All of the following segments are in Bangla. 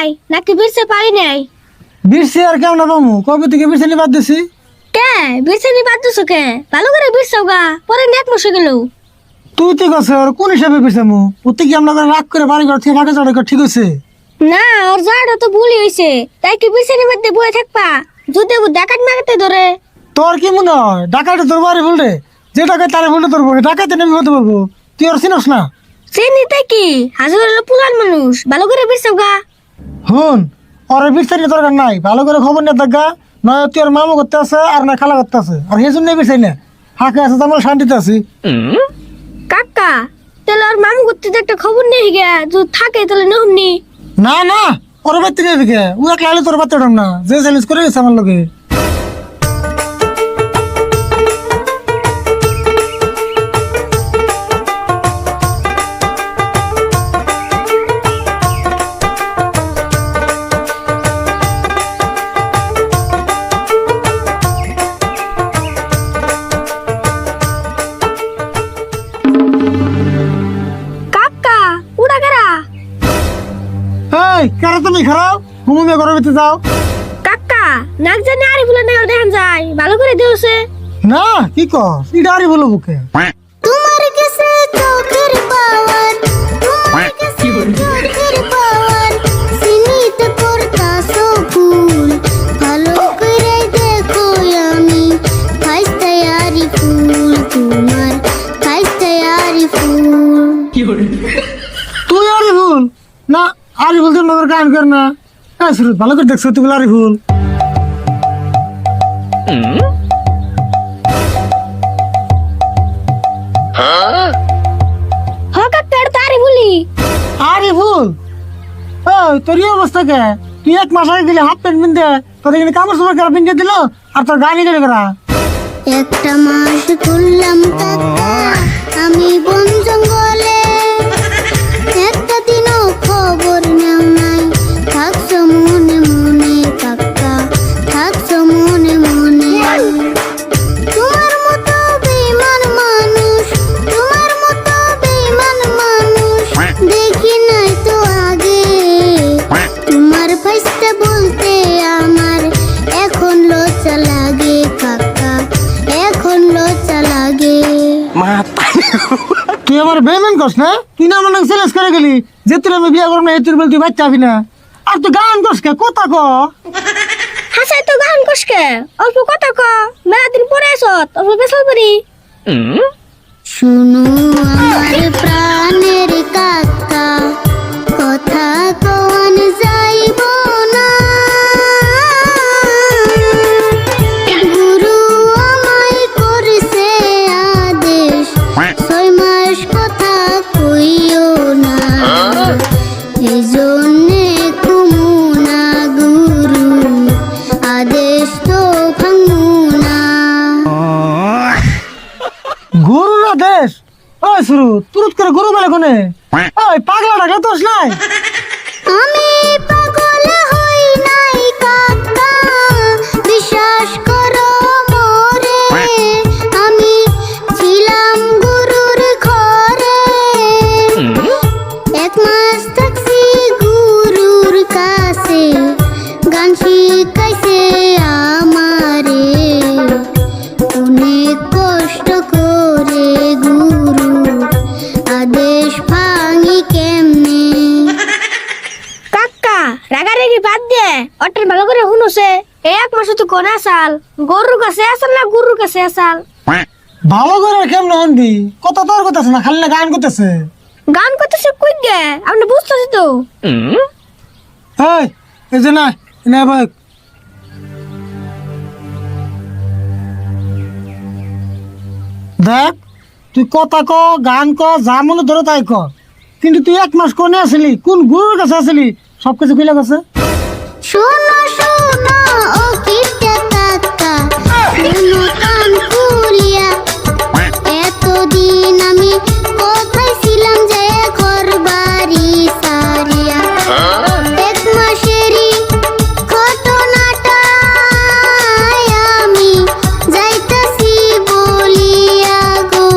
নাই নাকি বিরছে পারি নাই? বিরছে আর কেমন পামু? কবে থেকে বিরছে নি বাদ দিছি? কে বিরছে নি বাদ দিছো কে? ভালো করে বিরছাও গা, পরে নেক মশে গেল। তুই তো গেছে আর কোন হিসাবে বিরছে মু? ওতে কি আমরা রাগ করে বাড়ি ঘর থেকে ফাঁকা চড়া ঠিক হয়েছে? না ওর যাটা তো ভুলই হইছে, তাই কি বিরছে নি মধ্যে বয়ে থাকবা? যদি ও ডাকাত মারাতে ধরে। তোর কি মনে হয় ডাকাইতে তোর বাড়ি ভুলরে? যে ডাকাই তারে ভুলতে ধরবো, ডাকাইতে নেমে হতে বলবো। তুই আর চিনস না? চিনি তাই কি, হাজার হলো পুরান মানুষ, ভালো করে বিরছাও গা। হুন, ওর বিরছে নিয়ে দরকার নাই, ভালো করে খবর নিয়ে দেখা। নয় তুই আর মামু করতে আছে আর না খালা করতে আছে, আর সেই জন্য বিরছাই না। হাঁকে আছে তো আমরা শান্তিতে আছি। কাকা তাহলে আর মামু করতে তো একটা খবর নেই গে, যদি থাকে তাহলে নেহনি। না না, ওর বাড়িতে নিয়ে দিকে ও একলা হলে তোর বাচ্চা না, যে চ্যালেঞ্জ করে গেছে আমার লোকে। কাকা উড়া গেরা। এই কারা তুমি খারাপ ঘুমিয়ে ঘরের ভিতরে যাও। কাকা নাক জানি আরে বলে না দেখান যায়, ভালো করে দিওছে। না কি কর এটা আরই বলো বুকে। তোমার কাছে চোখের পাওয়ার, তোমার কাছে চোখের পাওয়ার, সিনিতে করতাছো ফুল, ভালো করে দেখো আমি খাইতে আরি ফুল, তোমার খাইতে আরি ফুল। তুই আরই ভুল না, আরই ভুল তোর নজর গান কর না। হ্যাঁ সুরত ভালো করে দেখছো তুই বলে আরই ভুল। হ কাকা এটা তো আরে বলি। আরই ভুল। ওই তোর এই অবস্থা কে? তুই এক মাস আগে গেলে হাফ প্যান্ট পিনতে, তোর এখানে কাপড় চোপড় করা পিনতে দিল, আর তোর গাড়ি গেলে করা। একটা মাস ঘুরলাম কাকা আমি বন জঙ্গলে, একটা দিনও খবর নেও নাই, থাকছো মনে মনে কাকা, থাকছো মনে মনে। তোমার মতো বেঈমান মানুষ, তোমার মতো বেঈমান মানুষ দেখি নাই তো আগে। তোমার ভাইস্তে বলতে আমার এখন লজ্জা লাগে কাকা, এখন লজ্জা লাগে। তুই আমার বেমেন করস না? তুই না মনে চ্যালেঞ্জ করে গেলি যে তুই আমি বিয়ে করবো না, তুই বল তুই বাচ্চা হবি না। আর তুই গান করস কে? কথা ক। হাসাই তো গান কষকে অল্প কথা ক, মেলা দিন পরে আসত অল্প বেসাল পারি। শুনো আমার প্রাণের কাকা, কথা কওয়ান যাইব না, গুরু আমায় করছে আদেশ, 6 মাস কথা কইও না, এই জন্যে কুমু না গুরু, আদেশ তো ভাঙু না। গরুর দেশ? ওই শুরু তুরুত করে গরু বলে কোনে? ওই পাগলা ডাকলে তোস নাই? আমি পাগল হই নাই কাকা, বিশ্বাস করো মোরে, আমি ছিলাম গুরুর ঘরে, 1 মাস থাকছি গুরুর কাছে, গান শিখাইছে আমারে, অনেক কষ্ট করে গুরু, আদেশ ভাঙি কেমনে। কাকা রাগারাগি বাদ দে, অটের ভালো করে শুনছে, এই 1 মাস তো কোন আসাল, গরুর কাছে আসাল না গুরুর কাছে আসাল? ভালো করে কেমন হনবি? কত তোর করতেছে না, খালি না গান করতেছে। গান করতেছে কই গে, আপনি বুঝতেছি তো। এই যে না এনে ভাই, দেখ তুই কথা ক, গান ক, যা মনে ধরে তাই ক, কিন্তু তুই 1 মাস কোনে আসলি, কোন গুরুর কাছে আসলি, সবকিছু খুলে গেছে। শোনো শোনো ও কিটা কাকা, শোনো কান খুলিয়া, এতদিন আমি কোথায় ছিলাম যে ঘর বাড়ি সারিয়া, 1 মাসেরই ঘটনাটা আমি যাইতাছি বলিয়া গো।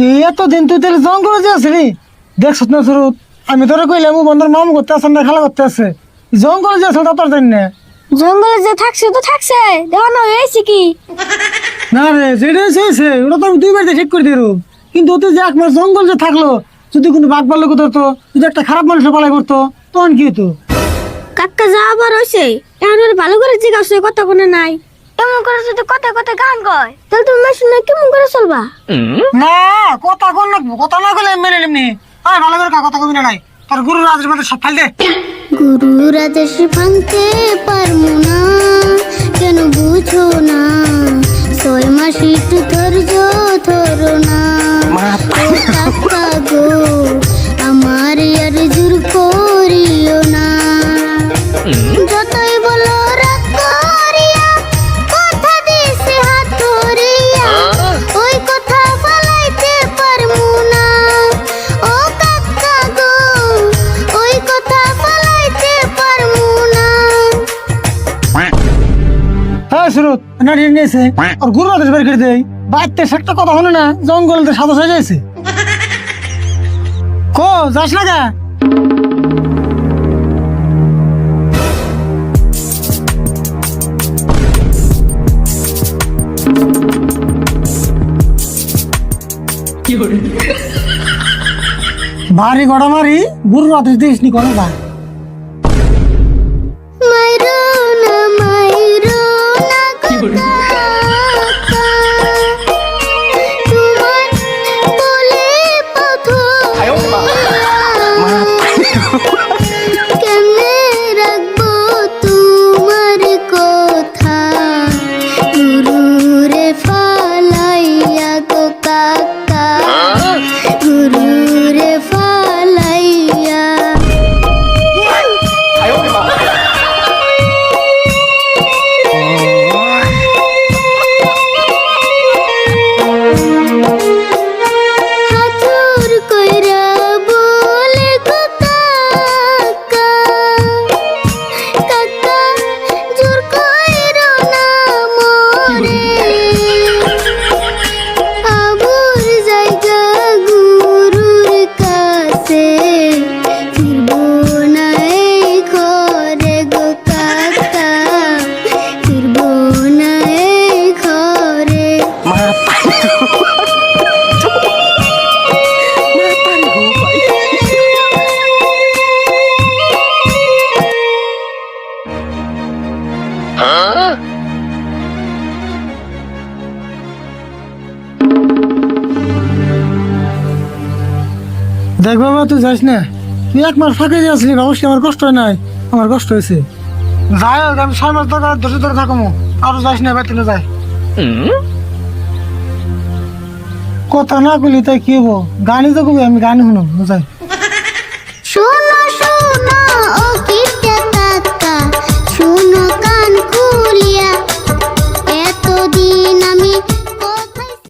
তুই এতদিন তুই তাহলে জঙ্গলে যে আসলি দেখছ না শুরু আমি তোরা কইলাম ও বন্ধুর মামু করতে আসেন না খেলা করতে আসছে জঙ্গলে যে আসলে তোর জানি না জঙ্গলে যে থাকছে তো থাকছে দেখো না হয়েছে কি না রে যেটা হয়েছে ওটা তো আমি 2 বাড়িতে ঠিক করে দিরু কিন্তু তুই যে 1 মাস জঙ্গল যে থাকলো যদি কোনো বাঘ ভাল্লুক ধরতো যদি একটা খারাপ মানুষের পালাই করতো তখন কি হতো কাকা যা আবার হয়েছে এখন ওর ভালো করে জিজ্ঞাসা কথা কোনো নাই এমন করে যদি কথা কথা গান কয় তাহলে তুমি শুনে কেমন করে চলবা না কথা কোন লাগবো কথা না বলে মেনে নিমনি আয় ভালো করে কথা কবি না নাই তোর গুরু রাজের মধ্যে সব ফাইল দে গুরুর আদেশ ভাঙতে পারবো না কেন বুঝো না 6 মাস একটু ধৈর্য ধরো না ও কাকা গো আমার আর জোর করিও না যতই বলো রাগ করিয়া কথা দিছে হাত ধরিয়া ওই কথা ফলাইতে পারবো না ও কাকা গো ওই কথা ফলাইতে পারবো না হ্যাঁ সুরত না ঠিক নিয়েছে আর গুরু রাজের বের করে দেই বাইতে একটা কথা হলো না জঙ্গলে সাদা হয়ে যাইছে কো যাস না গা ভারী গড়া মারি গুরু রাজের দিস নি কোনো ভাই মাইরো না কাকা, তোমার বলে কেমনে রাখবো তোমার কথা গুরুরে ফালাইয়া গো কাকা গুরুরে ফালাইয়া হাতুর কইরা বলে গো কাকা কাকা জোর কইরো না মোরে আবুর জায়গা গুরুর কাছে ফিরবো না এই ঘরে গো কাকা ফিরবো না এই ঘরে দেখ বাবা তুই যাস না তুই 1 মাস ফাঁকে দিয়ে আসলি অবশ্যই আমার কষ্ট হয় নাই আমার কষ্ট হয়েছে যাই হোক আমি 6 মাস ধরে থাকবো আরো যাস না বাইতে যায় কথা না কইলি তাই কি হবো গানই তো কবি আমি গান শুনো যাই